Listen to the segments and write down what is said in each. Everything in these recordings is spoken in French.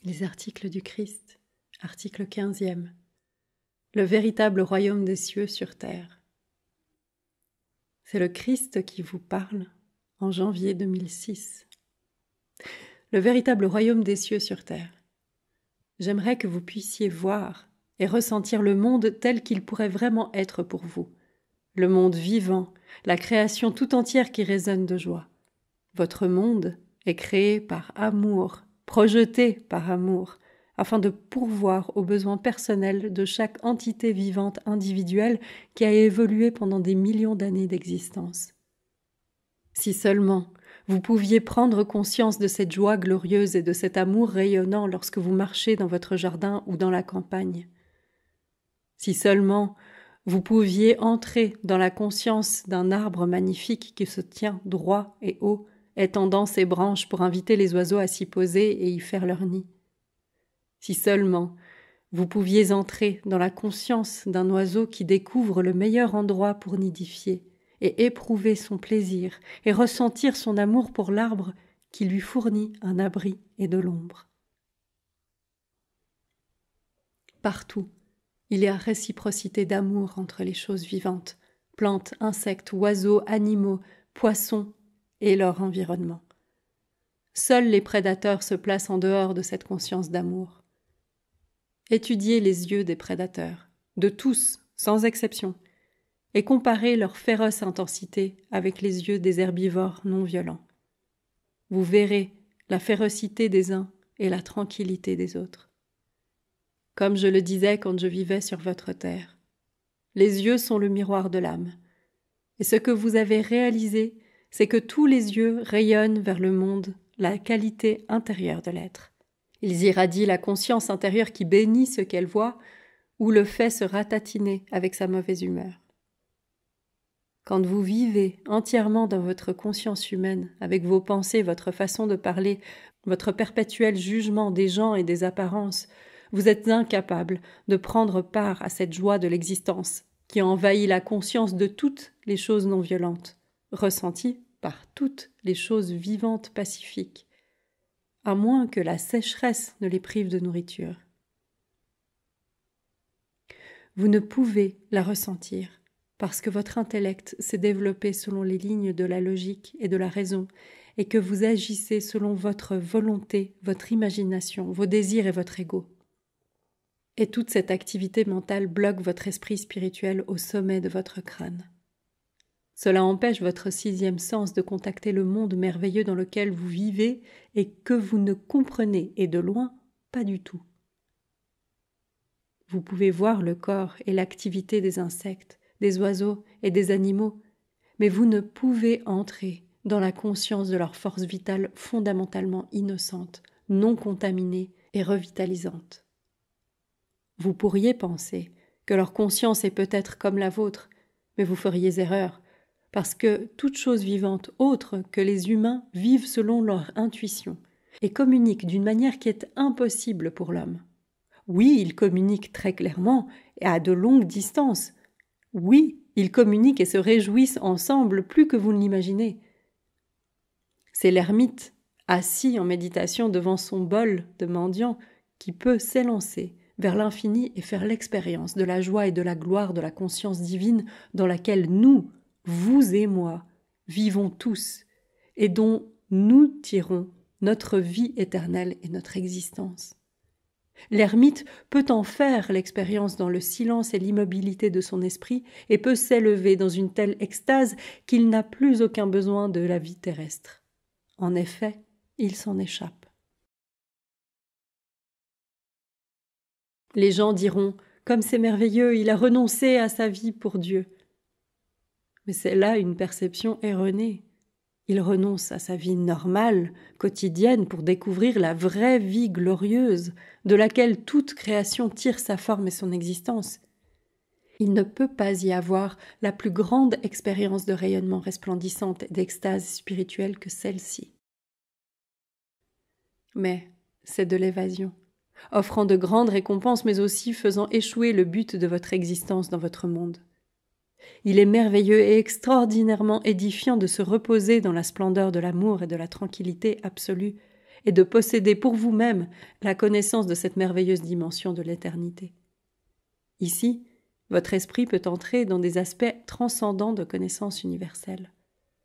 Les articles du Christ, article 15e. Le véritable royaume des cieux sur terre. C'est le Christ qui vous parle en janvier 2006. Le véritable royaume des cieux sur terre. J'aimerais que vous puissiez voir et ressentir le monde tel qu'il pourrait vraiment être pour vous. Le monde vivant, la création tout entière qui résonne de joie. Votre monde est créé par amour, projeté par amour, afin de pourvoir aux besoins personnels de chaque entité vivante individuelle qui a évolué pendant des millions d'années d'existence. Si seulement vous pouviez prendre conscience de cette joie glorieuse et de cet amour rayonnant lorsque vous marchez dans votre jardin ou dans la campagne. Si seulement vous pouviez entrer dans la conscience d'un arbre magnifique qui se tient droit et haut, étendant ses branches pour inviter les oiseaux à s'y poser et y faire leur nid. Si seulement vous pouviez entrer dans la conscience d'un oiseau qui découvre le meilleur endroit pour nidifier, et éprouver son plaisir et ressentir son amour pour l'arbre qui lui fournit un abri et de l'ombre. Partout, il y a réciprocité d'amour entre les choses vivantes, plantes, insectes, oiseaux, animaux, poissons et leur environnement. Seuls les prédateurs se placent en dehors de cette conscience d'amour. Étudiez les yeux des prédateurs, de tous, sans exception, et comparez leur féroce intensité avec les yeux des herbivores non violents. Vous verrez la férocité des uns et la tranquillité des autres. Comme je le disais quand je vivais sur votre terre, les yeux sont le miroir de l'âme. Et ce que vous avez réalisé, c'est que tous les yeux rayonnent vers le monde la qualité intérieure de l'être. Ils irradient la conscience intérieure qui bénit ce qu'elle voit ou le fait se ratatiner avec sa mauvaise humeur. Quand vous vivez entièrement dans votre conscience humaine, avec vos pensées, votre façon de parler, votre perpétuel jugement des gens et des apparences, vous êtes incapable de prendre part à cette joie de l'existence qui envahit la conscience de toutes les choses non violentes, ressenties par toutes les choses vivantes pacifiques, à moins que la sécheresse ne les prive de nourriture. Vous ne pouvez la ressentir parce que votre intellect s'est développé selon les lignes de la logique et de la raison et que vous agissez selon votre volonté, votre imagination, vos désirs et votre ego. Et toute cette activité mentale bloque votre esprit spirituel au sommet de votre crâne. Cela empêche votre sixième sens de contacter le monde merveilleux dans lequel vous vivez et que vous ne comprenez, et de loin, pas du tout. Vous pouvez voir le corps et l'activité des insectes, des oiseaux et des animaux, mais vous ne pouvez entrer dans la conscience de leur force vitale fondamentalement innocente, non contaminée et revitalisante. Vous pourriez penser que leur conscience est peut-être comme la vôtre, mais vous feriez erreur, parce que toute chose vivante autre que les humains vivent selon leur intuition et communiquent d'une manière qui est impossible pour l'homme. Oui, ils communiquent très clairement et à de longues distances. Oui, ils communiquent et se réjouissent ensemble plus que vous ne l'imaginez. C'est l'ermite, assis en méditation devant son bol de mendiant, qui peut s'élancer vers l'infini et faire l'expérience de la joie et de la gloire de la conscience divine dans laquelle nous, vous et moi, vivons tous et dont nous tirons notre vie éternelle et notre existence. L'ermite peut en faire l'expérience dans le silence et l'immobilité de son esprit et peut s'élever dans une telle extase qu'il n'a plus aucun besoin de la vie terrestre. En effet, il s'en échappe. Les gens diront « Comme c'est merveilleux, il a renoncé à sa vie pour Dieu ». Mais c'est là une perception erronée. Il renonce à sa vie normale, quotidienne, pour découvrir la vraie vie glorieuse, de laquelle toute création tire sa forme et son existence. Il ne peut pas y avoir la plus grande expérience de rayonnement resplendissante et d'extase spirituelle que celle-ci. Mais c'est de l'évasion, offrant de grandes récompenses, mais aussi faisant échouer le but de votre existence dans votre monde. Il est merveilleux et extraordinairement édifiant de se reposer dans la splendeur de l'amour et de la tranquillité absolue, et de posséder pour vous-même la connaissance de cette merveilleuse dimension de l'éternité. Ici, votre esprit peut entrer dans des aspects transcendants de connaissance universelle.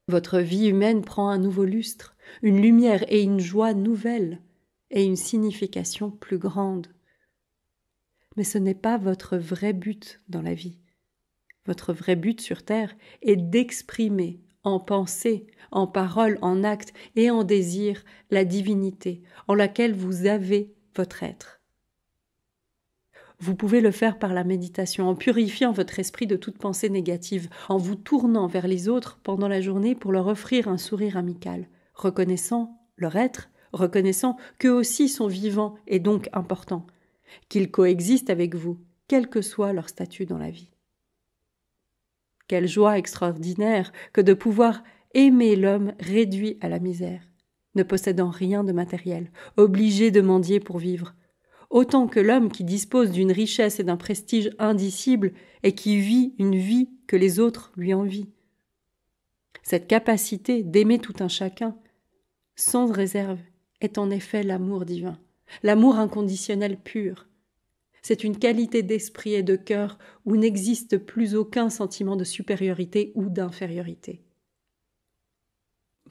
Votre vie humaine prend un nouveau lustre, une lumière et une joie nouvelles, et une signification plus grande. Mais ce n'est pas votre vrai but dans la vie. Votre vrai but sur Terre est d'exprimer en pensée, en parole, en acte et en désir la divinité en laquelle vous avez votre être. Vous pouvez le faire par la méditation, en purifiant votre esprit de toute pensée négative, en vous tournant vers les autres pendant la journée pour leur offrir un sourire amical, reconnaissant leur être, reconnaissant qu'eux aussi sont vivants et donc importants, qu'ils coexistent avec vous, quel que soit leur statut dans la vie. Quelle joie extraordinaire que de pouvoir aimer l'homme réduit à la misère, ne possédant rien de matériel, obligé de mendier pour vivre, autant que l'homme qui dispose d'une richesse et d'un prestige indicibles et qui vit une vie que les autres lui envient. Cette capacité d'aimer tout un chacun, sans réserve, est en effet l'amour divin, l'amour inconditionnel pur. C'est une qualité d'esprit et de cœur où n'existe plus aucun sentiment de supériorité ou d'infériorité.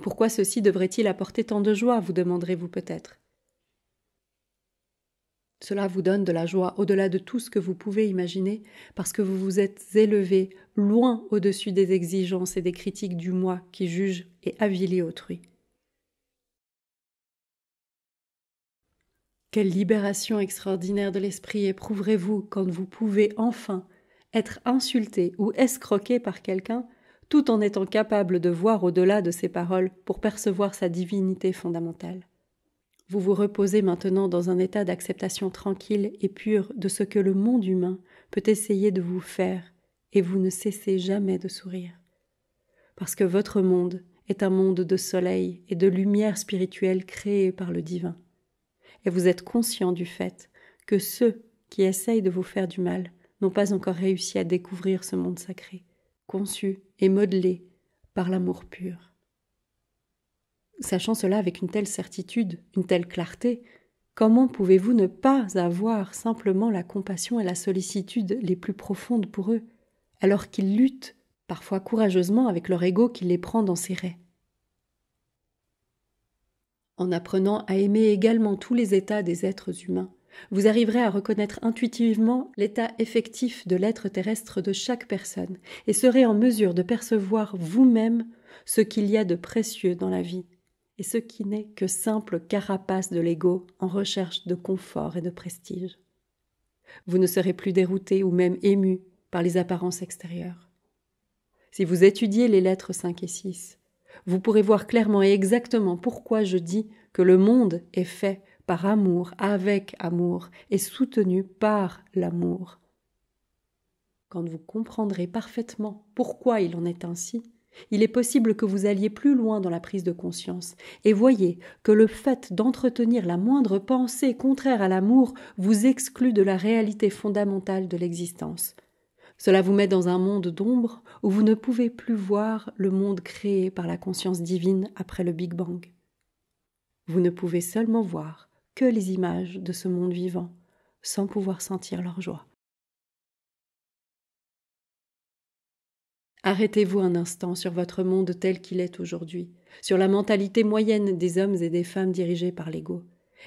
Pourquoi ceci devrait-il apporter tant de joie, vous demanderez-vous peut-être. Cela vous donne de la joie au-delà de tout ce que vous pouvez imaginer, parce que vous vous êtes élevé loin au-dessus des exigences et des critiques du moi qui juge et avilit autrui. Quelle libération extraordinaire de l'esprit éprouverez-vous quand vous pouvez enfin être insulté ou escroqué par quelqu'un, tout en étant capable de voir au-delà de ses paroles pour percevoir sa divinité fondamentale. Vous vous reposez maintenant dans un état d'acceptation tranquille et pure de ce que le monde humain peut essayer de vous faire, et vous ne cessez jamais de sourire. Parce que votre monde est un monde de soleil et de lumière spirituelle créé par le divin. Et vous êtes conscient du fait que ceux qui essayent de vous faire du mal n'ont pas encore réussi à découvrir ce monde sacré, conçu et modelé par l'amour pur. Sachant cela avec une telle certitude, une telle clarté, comment pouvez-vous ne pas avoir simplement la compassion et la sollicitude les plus profondes pour eux, alors qu'ils luttent, parfois courageusement, avec leur ego qui les prend dans ses rets? En apprenant à aimer également tous les états des êtres humains, vous arriverez à reconnaître intuitivement l'état effectif de l'être terrestre de chaque personne et serez en mesure de percevoir vous-même ce qu'il y a de précieux dans la vie et ce qui n'est que simple carapace de l'ego en recherche de confort et de prestige. Vous ne serez plus dérouté ou même ému par les apparences extérieures. Si vous étudiez les lettres 5 et 6, vous pourrez voir clairement et exactement pourquoi je dis que le monde est fait par amour, avec amour, et soutenu par l'amour. Quand vous comprendrez parfaitement pourquoi il en est ainsi, il est possible que vous alliez plus loin dans la prise de conscience et voyez que le fait d'entretenir la moindre pensée contraire à l'amour vous exclut de la réalité fondamentale de l'existence. Cela vous met dans un monde d'ombre où vous ne pouvez plus voir le monde créé par la conscience divine après le Big Bang. Vous ne pouvez seulement voir que les images de ce monde vivant, sans pouvoir sentir leur joie. Arrêtez-vous un instant sur votre monde tel qu'il est aujourd'hui, sur la mentalité moyenne des hommes et des femmes dirigés par l'ego,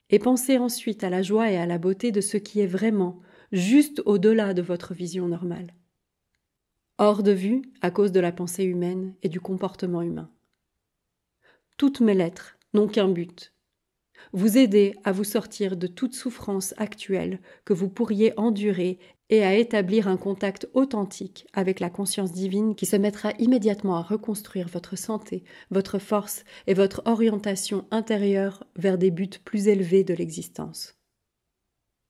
et pensez ensuite à la joie et à la beauté de ce qui est vraiment, juste au-delà de votre vision normale. Hors de vue à cause de la pensée humaine et du comportement humain. Toutes mes lettres n'ont qu'un but. Vous aider à vous sortir de toute souffrance actuelle que vous pourriez endurer et à établir un contact authentique avec la conscience divine qui se mettra immédiatement à reconstruire votre santé, votre force et votre orientation intérieure vers des buts plus élevés de l'existence.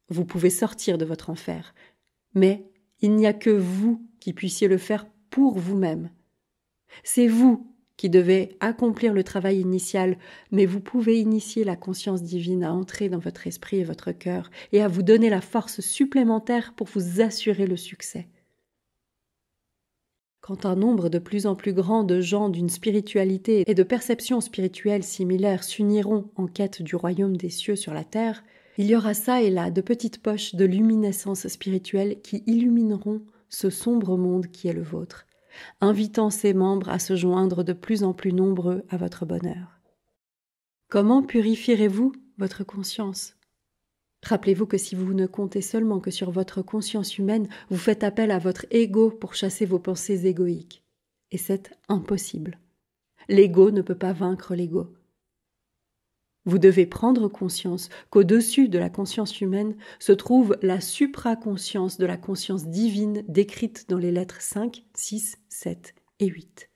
Vous pouvez sortir de votre enfer, mais il n'y a que vous qui puissiez le faire pour vous-même. C'est vous qui devez accomplir le travail initial, mais vous pouvez initier la conscience divine à entrer dans votre esprit et votre cœur et à vous donner la force supplémentaire pour vous assurer le succès. Quand un nombre de plus en plus grand de gens d'une spiritualité et de perceptions spirituelles similaires s'uniront en quête du royaume des cieux sur la terre, il y aura ça et là de petites poches de luminescence spirituelle qui illumineront ce sombre monde qui est le vôtre, invitant ses membres à se joindre de plus en plus nombreux à votre bonheur. Comment purifierez-vous votre conscience ? Rappelez-vous que si vous ne comptez seulement que sur votre conscience humaine, vous faites appel à votre ego pour chasser vos pensées égoïques. Et c'est impossible. L'ego ne peut pas vaincre l'ego. Vous devez prendre conscience qu'au-dessus de la conscience humaine se trouve la supraconscience de la conscience divine décrite dans les lettres 5, 6, 7 et 8.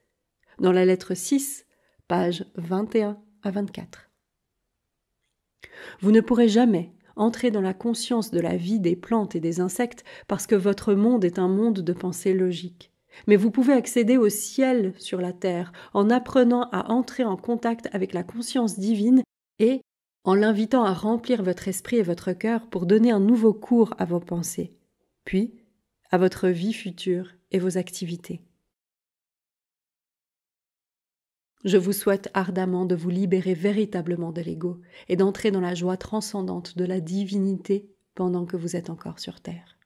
Dans la lettre 6, pages 21 à 24. Vous ne pourrez jamais entrer dans la conscience de la vie des plantes et des insectes parce que votre monde est un monde de pensée logique. Mais vous pouvez accéder au ciel sur la terre en apprenant à entrer en contact avec la conscience divine et en l'invitant à remplir votre esprit et votre cœur pour donner un nouveau cours à vos pensées, puis à votre vie future et vos activités. Je vous souhaite ardemment de vous libérer véritablement de l'ego et d'entrer dans la joie transcendante de la divinité pendant que vous êtes encore sur terre.